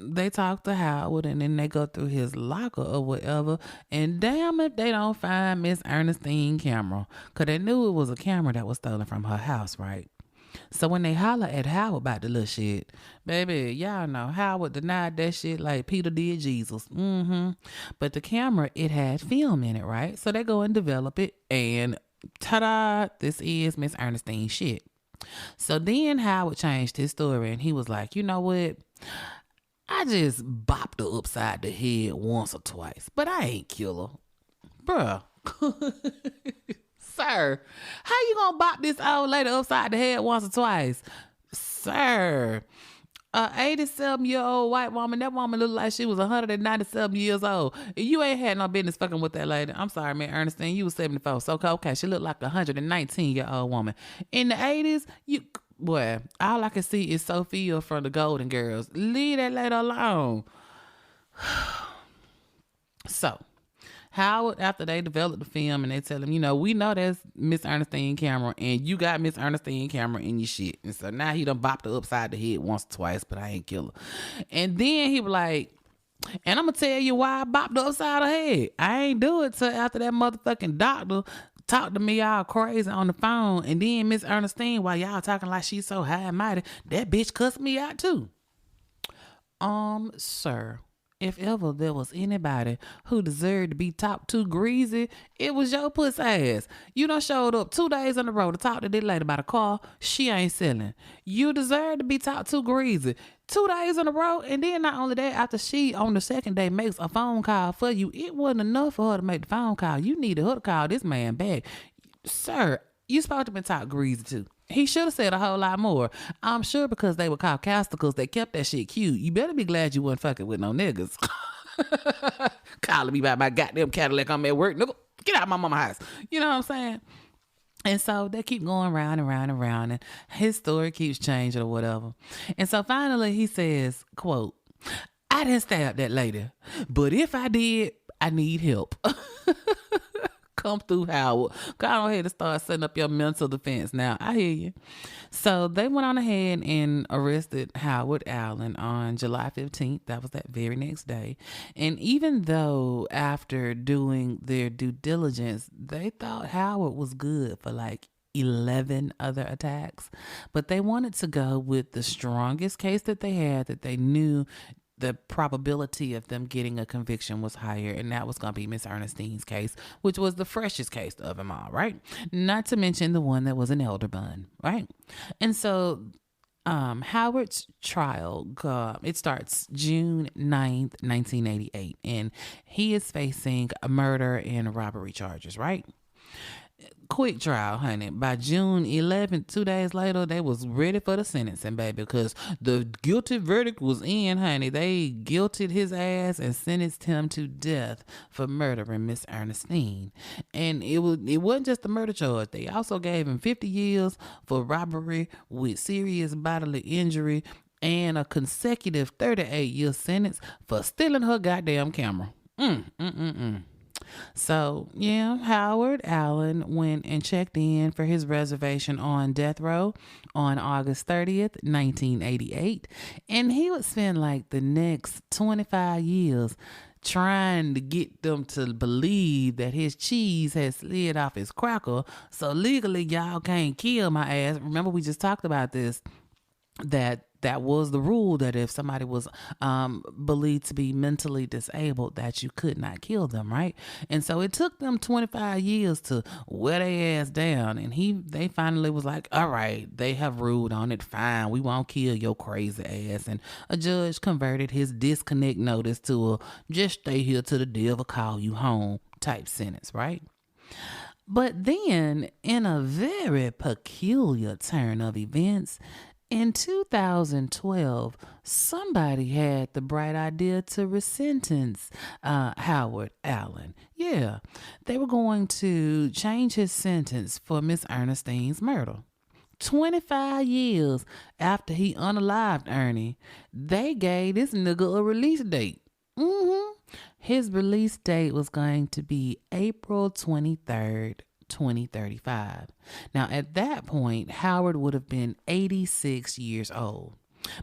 they talk to Howard and then they go through his locker or whatever. And damn if they don't find Miss Ernestine's camera. Because they knew it was a camera that was stolen from her house, right? So when they holler at Howard about the little shit, baby, y'all know Howard denied that shit like Peter did Jesus. But the camera, it had film in it, right? So they go and develop it. And ta-da, this is Miss Ernestine's shit. So then Howard changed his story and he was like, you know what? I just bopped her upside the head once or twice, but I ain't kill her. Bruh. Sir, how you gonna bop this old lady upside the head once or twice? Sir, a 87-year-old white woman, that woman looked like she was 197 years old. You ain't had no business fucking with that lady. I'm sorry, man, Ernestine, you was 74. So, okay, she looked like a 119-year-old woman. In the 80s, boy, all I can see is Sophia from the Golden Girls. Leave that lady alone. So, Howard, after they developed the film and they tell him, we know that's Miss Ernestine camera and you got Miss Ernestine camera in your shit. And so now he done bopped her upside the head once or twice, but I ain't kill her. And then he was like, and I'm going to tell you why I bopped her upside her head. I ain't do it till after that motherfucking doctor talked to me all crazy on the phone. And then Miss Ernestine, while y'all talking like she's so high and mighty, that bitch cussed me out too. Sir, if ever there was anybody who deserved to be talked to greasy, it was your puss ass. You done showed up 2 days in a row to talk to this lady about a car she ain't selling. You deserve to be talked to greasy 2 days in a row. And then not only that, after she on the second day makes a phone call for you, it wasn't enough for her to make the phone call. You needed her to call this man back. Sir, you supposed to be talked greasy too. He should have said a whole lot more. I'm sure because they were called casticles, they kept that shit cute. You better be glad you wasn't fucking with no niggas. Calling me about my goddamn Cadillac I'm at work. Nigga, get out of my mama's house. You know what I'm saying? And so they keep going round and round and round and his story keeps changing or whatever. And so finally he says, quote, I didn't stab that lady, but if I did, I need help. come through, Howard. Go ahead and start setting up your mental defense. Now, I hear you. So they went on ahead and arrested Howard Allen on July 15th. That was that very next day. And even though after doing their due diligence, they thought Howard was good for like 11 other attacks, but they wanted to go with the strongest case that they had, that they knew the probability of them getting a conviction was higher, and that was going to be Miss Ernestine's case, which was the freshest case of them all, right? Not to mention the one that was an elder bun, right? And so Howard's trial, it starts June 9th, 1988, and he is facing a murder and robbery charges, right? Quick trial, honey. By June 11th, 2 days later, they was ready for the sentencing, baby, because the guilty verdict was in, honey. They guilted his ass and sentenced him to death for murdering Miss Ernestine. And it wasn't just the murder charge. They also gave him 50 years for robbery with serious bodily injury and a consecutive 38-year sentence for stealing her goddamn camera. So, yeah, Howard Allen went and checked in for his reservation on death row on August 30th, 1988. And he would spend like the next 25 years trying to get them to believe that his cheese had slid off his cracker. So legally, y'all can't kill my ass. Remember, we just talked about this, that was the rule, that if somebody was believed to be mentally disabled, that you could not kill them, right? And so it took them 25 years to wear their ass down, and they finally was like, all right, they have ruled on it, fine, we won't kill your crazy ass. And a judge converted his disconnect notice to a just stay here till the devil call you home type sentence, right? But then, in a very peculiar turn of events, in 2012, somebody had the bright idea to resentence Howard Allen. Yeah, they were going to change his sentence for Miss Ernestine's murder. 25 years after he unalived Ernie, they gave this nigga a release date. His release date was going to be April 23rd, 2035. Now, at that point, Howard would have been 86 years old.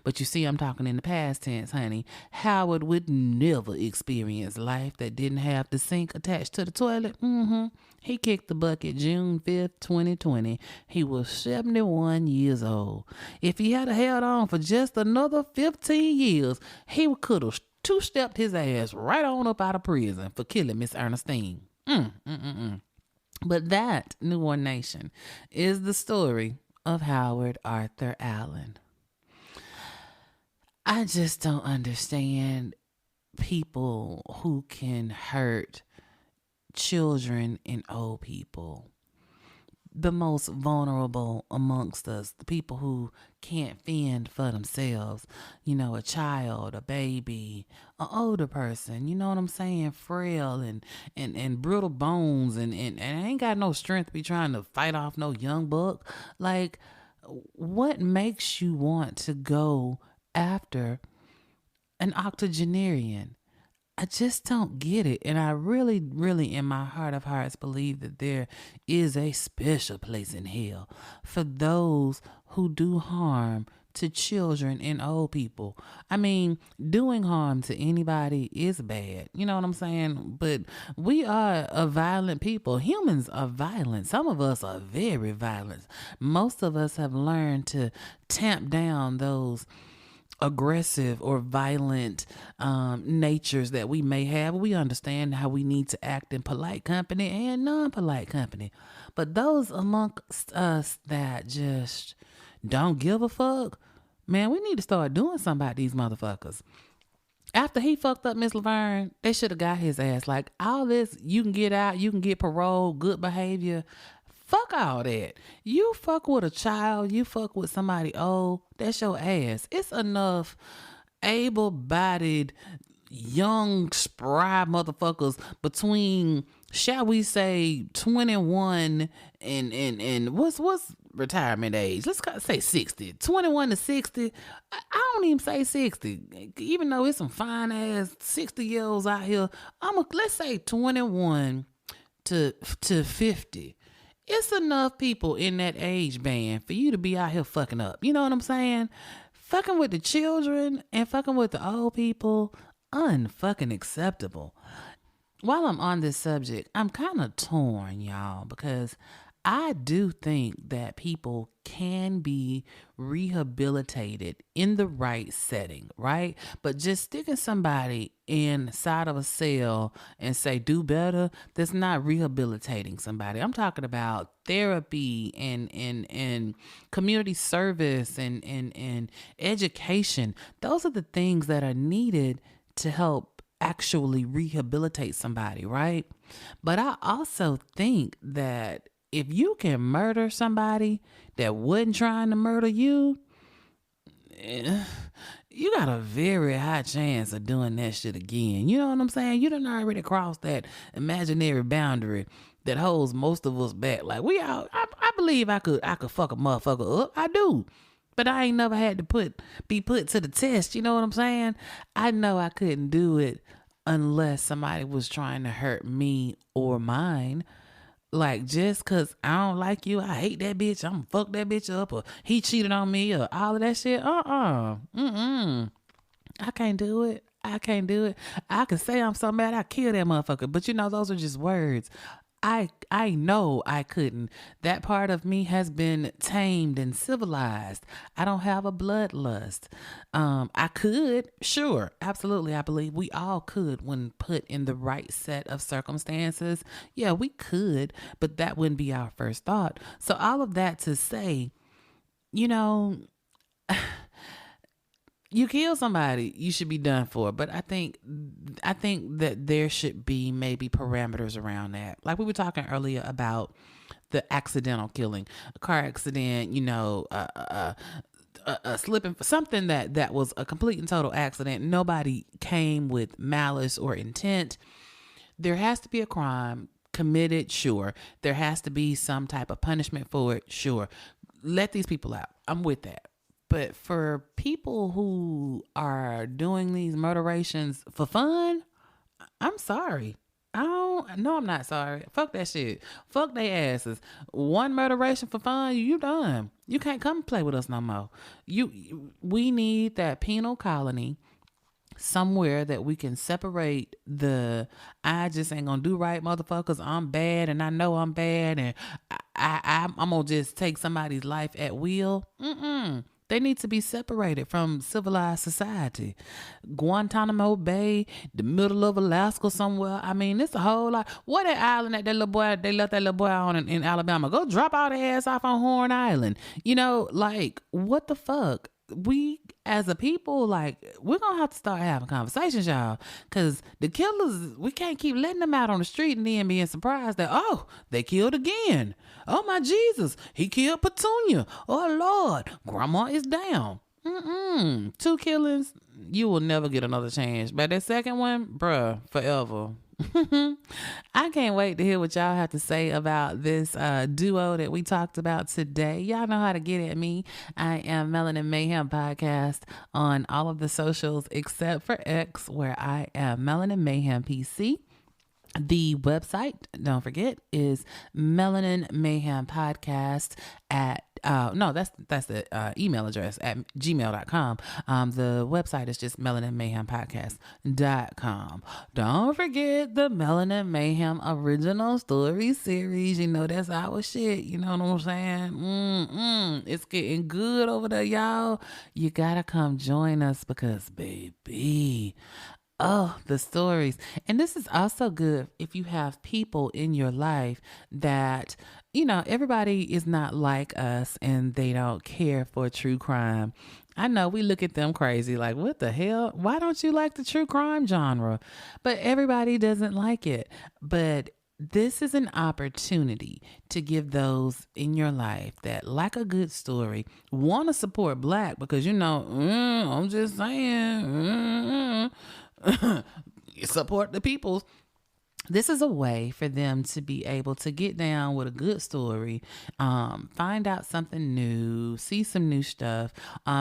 But you see, I'm talking in the past tense, honey. Howard would never experience life that didn't have the sink attached to the toilet. He kicked the bucket June 5th, 2020. He was 71 years old. If he had held on for just another 15 years, he could have two-stepped his ass right on up out of prison for killing Miss Ernestine. But that, New One Nation, is the story of Howard Arthur Allen. I just don't understand people who can hurt children and old people, the most vulnerable amongst us, the people who can't fend for themselves, a child, a baby, an older person, you know what I'm saying, frail and brittle bones and ain't got no strength to be trying to fight off no young buck. Like, what makes you want to go after an octogenarian? I just don't get it. And I really, really, in my heart of hearts, believe that there is a special place in hell for those who do harm to children and old people. I mean, doing harm to anybody is bad. You know what I'm saying? But we are a violent people. Humans are violent. Some of us are very violent. Most of us have learned to tamp down those aggressive or violent natures that we may have. We understand how we need to act in polite company and non-polite company. But those amongst us that just don't give a fuck, man, we need to start doing something about these motherfuckers. After he fucked up Miss Laverne, they should have got his ass. Like, all this, you can get out, you can get parole, good behavior. Fuck all that. You fuck with a child, you fuck with somebody old, that's your ass. It's enough able-bodied, young, spry motherfuckers between, shall we say, 21 and what's retirement age? Let's say 60. 21 to 60. I don't even say 60. Even though it's some fine ass 60-year-olds out here, let's say 21 to 50. It's enough people in that age band for you to be out here fucking up. You know what I'm saying? Fucking with the children and fucking with the old people, unfucking acceptable. While I'm on this subject, I'm kind of torn, y'all, because I do think that people can be rehabilitated in the right setting, right? But just sticking somebody inside of a cell and say, do better, that's not rehabilitating somebody. I'm talking about therapy and community service and education. Those are the things that are needed to help actually rehabilitate somebody, right? But I also think that if you can murder somebody that wasn't trying to murder you, you got a very high chance of doing that shit again. You know what I'm saying? You done already crossed that imaginary boundary that holds most of us back. Like I believe I could fuck a motherfucker up. I do. But I ain't never had to be put to the test. You know what I'm saying? I know I couldn't do it unless somebody was trying to hurt me or mine. Like, just because I don't like you, I hate that bitch, I'm gonna fuck that bitch up, or he cheated on me, or all of that shit. I can't do it. I can't do it. I can say I'm so mad I kill that motherfucker, but those are just words. I know I couldn't. That part of me has been tamed and civilized. I don't have a bloodlust. I could, sure, absolutely. I believe we all could when put in the right set of circumstances. Yeah, we could, but that wouldn't be our first thought. So all of that to say, you kill somebody, you should be done for. But I think that there should be maybe parameters around that. Like we were talking earlier about the accidental killing, a car accident, a slipping, something that was a complete and total accident. Nobody came with malice or intent. There has to be a crime committed, sure. There has to be some type of punishment for it, sure. Let these people out. I'm with that. But for people who are doing these murderations for fun, I'm sorry. I'm not sorry. Fuck that shit. Fuck they asses. One murderation for fun, you done. You can't come play with us no more. We need that penal colony somewhere that we can separate the I just ain't gonna do right motherfuckers. I'm bad and I know I'm bad and I'm gonna just take somebody's life at will. They need to be separated from civilized society. Guantanamo Bay, the middle of Alaska somewhere. I mean, it's a whole lot. What that island that little boy, they left that little boy on in Alabama? Go drop all the ass off on Horn Island. What the fuck? We as a people, we're gonna have to start having conversations, y'all, because the killers, we can't keep letting them out on the street and then being surprised that, oh, they killed again. Oh my Jesus, he killed Petunia. Oh Lord, grandma is down. 2 killings, you will never get another chance. But that second one, bruh, forever. I can't wait to hear what y'all have to say about this duo that we talked about today. Y'all know how to get at me. I am Melanin Mayhem Podcast on all of the socials except for X, where I am Melanin Mayhem PC. The website, don't forget, is Melanin Mayhem Podcast at that's the email address at gmail.com. The website is just melaninmayhempodcast.com. Don't forget the Melanin Mayhem original story series. That's our shit. You know what I'm saying? It's getting good over there, y'all. You gotta come join us because, baby, oh, the stories. And this is also good if you have people in your life that, everybody is not like us and they don't care for true crime. I know we look at them crazy, like, what the hell? Why don't you like the true crime genre? But everybody doesn't like it. But this is an opportunity to give those in your life that like a good story, want to support Black because, I'm just saying, support the peoples. this is a way for them to be able to get down with a good story, find out something new, see some new stuff,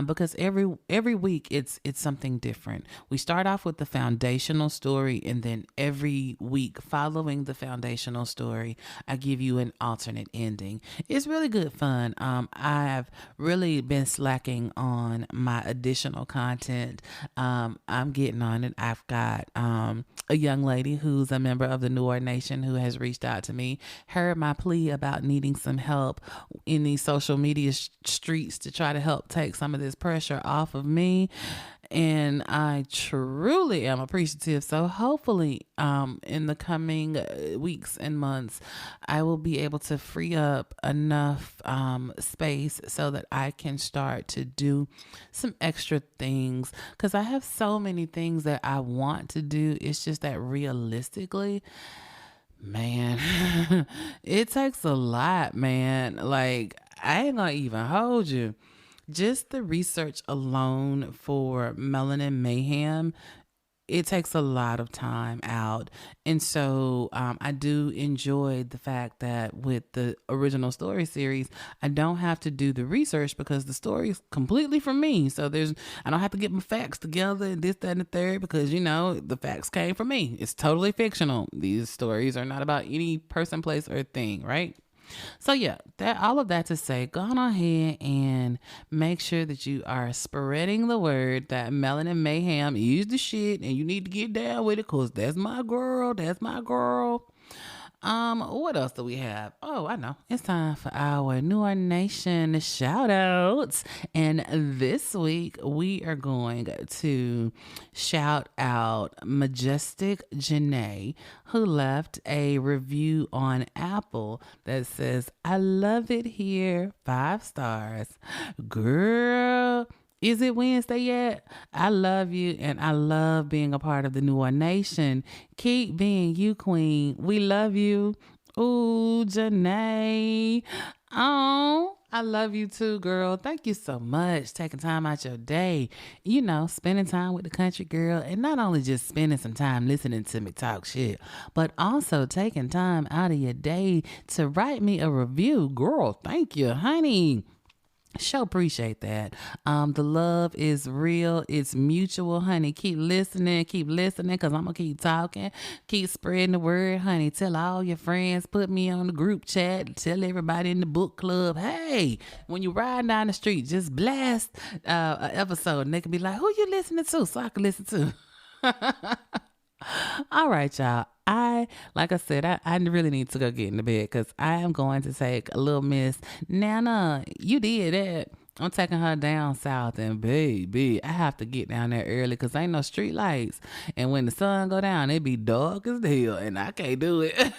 because every week it's something different. We start off with the foundational story, and then every week following the foundational story, I give you an alternate ending. It's really good fun. I've really been slacking on my additional content. I'm getting on it. I've got a young lady who's a member of the Noir Nation who has reached out to me, heard my plea about needing some help in these social media streets to try to help take some of this pressure off of me. And I truly am appreciative. So hopefully, in the coming weeks and months, I will be able to free up enough space so that I can start to do some extra things. Because I have so many things that I want to do. It's just that realistically, man, it takes a lot, man. Like, I ain't gonna even hold you. Just the research alone for Melanin Mayhem, it takes a lot of time out. And so I do enjoy the fact that with the original story series, I don't have to do the research because the story is completely from me. So I don't have to get my facts together and this, that, and the third, because, the facts came from me. It's totally fictional. These stories are not about any person, place, or thing, right? So yeah, all of that to say, go on ahead and make sure that you are spreading the word that Melanin Mayhem is the shit, and you need to get down with it, cause that's my girl. That's my girl. What else do we have? Oh, I know. It's time for our Noir Nation shout outs. And this week we are going to shout out Majestic Janae, who left a review on Apple that says, "I love it here. 5 stars. Girl, is it Wednesday yet? I love you, and I love being a part of the Noir Nation. Keep being you, queen. We love you." Ooh, Janae. Oh, I love you too, girl. Thank you so much. Taking time out your day. Spending time with the country girl, and not only just spending some time listening to me talk shit, but also taking time out of your day to write me a review. Girl, thank you, honey. Sure appreciate that. The love is real. It's mutual, honey. Keep listening, because I'm gonna keep talking. Keep spreading the word, honey. Tell all your friends. Put me on the group chat. Tell everybody in the book club, hey, when you ride down the street, just blast an episode, and they can be like, who you listening to? So I can listen to. All right, y'all. Like I said, I really need to go get into bed, because I am going to take a little Miss Nana. You did that. I'm taking her down south, and baby, I have to get down there early because ain't no street lights. And when the sun go down, it be dark as hell, and I can't do it.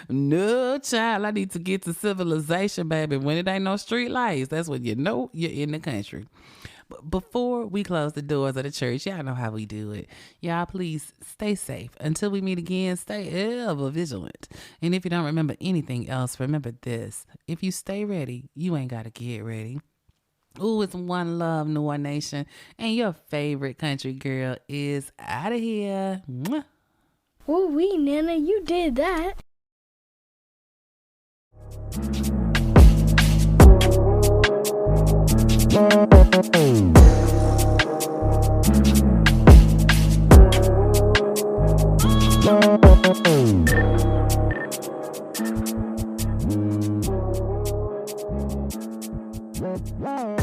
No, child, I need to get to civilization, baby. When it ain't no street lights, that's when you know you're in the country. But before we close the doors of the church, y'all know how we do it. Y'all, please stay safe. Until we meet again, stay ever vigilant. And if you don't remember anything else, remember this. If you stay ready, you ain't got to get ready. Ooh, it's one love, Noir Nation. And your favorite country girl is out of here. Mwah. Ooh, wee, Nana, you did that. Wow.